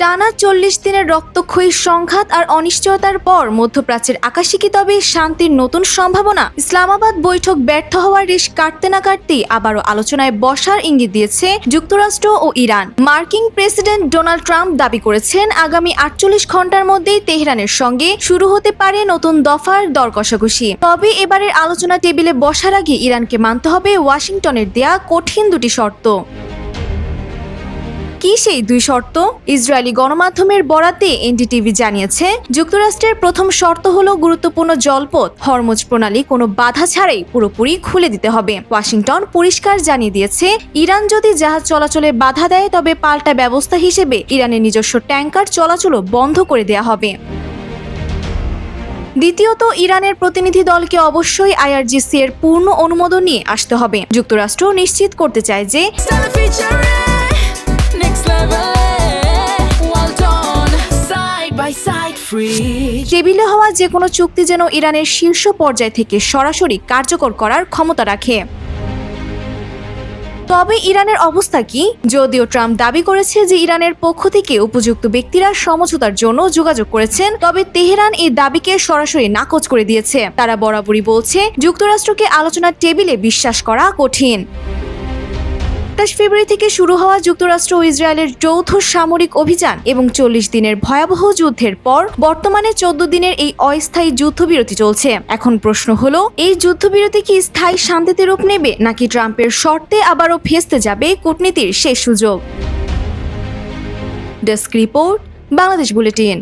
টানা 40 দিনের রক্তক্ষয়ী সংঘাত আর অনিশ্চয়তার পর মধ্যপ্রাচ্যের আকাশে কি তবে শান্তির নতুন সম্ভাবনা? ইসলামাবাদ বৈঠক ব্যর্থ হওয়ার রেশ কাটতে না কাটতেই আবারও আলোচনায় বসার ইঙ্গিত দিয়েছে যুক্তরাষ্ট্র ও ইরান। মার্কিন প্রেসিডেন্ট ডোনাল্ড ট্রাম্প দাবি করেছেন আগামী 48 ঘন্টার মধ্যেই তেহরানের সঙ্গে শুরু হতে পারে নতুন দফার দর কষাকষি। তবে এবারের আলোচনা টেবিলে বসার আগে ইরানকে মানতে হবে ওয়াশিংটনের দেয়া কঠিন দুটি শর্ত। কি সেই দুই শর্ত? ইসরায়েলি গণমাধ্যমের বরাতে এনডিটিভি জানিয়েছে, যুক্তরাষ্ট্রের প্রথম শর্ত হলো গুরুত্বপূর্ণ জলপথ হরমুজ প্রণালী কোনো বাধা ছাড়াই পুরোপুরি খুলে দিতে হবে। ওয়াশিংটন পরিষ্কার জানিয়ে দিয়েছে, ইরান যদি জাহাজ চলাচলে বাধা দেয় তবে পাল্টা ব্যবস্থা হিসেবে ইরানের নিজস্ব ট্যাঙ্কার চলাচলও বন্ধ করে দেয়া হবে। দ্বিতীয়ত, ইরানের প্রতিনিধি দলকে অবশ্যই আইআরজিসি এর পূর্ণ অনুমোদন নিয়ে আসতে হবে। যুক্তরাষ্ট্র নিশ্চিত করতে চায় যে টেবিলে হওয়া যে কোনো চুক্তি যেন ইরানের শীর্ষ পর্যায় থেকে সরাসরি কার্যকর করার ক্ষমতা রাখে। তবে ইরানের অবস্থা কি? যদিও ট্রাম্প দাবি করেছে যে ইরানের পক্ষ থেকে উপযুক্ত ব্যক্তিরা সমঝোতার জন্য যোগাযোগ করেছেন, তবে তেহরান এই দাবিকে সরাসরি নাকচ করে দিয়েছে। তারা বরাবরই বলছে, যুক্তরাষ্ট্রকে আলোচনার টেবিলে বিশ্বাস করা কঠিন। 28 ফেব্রুয়ারি থেকে শুরু হওয়া যুক্তরাষ্ট্র ও ইসরায়েলের যৌথ সামরিক অভিযান এবং 40 দিনের ভয়াবহ যুদ্ধের পর বর্তমানে 14 দিনের এই অস্থায়ী যুদ্ধবিরতি চলছে। এখন প্রশ্ন হলো, এই যুদ্ধবিরতি কি স্থায়ী শান্তিতে রূপ নেবে নাকি ট্রাম্পের শর্তে আবারও ভেস্তে যাবে কূটনীতির শেষ সুযোগ? Desk report, Bangladesh bulletin.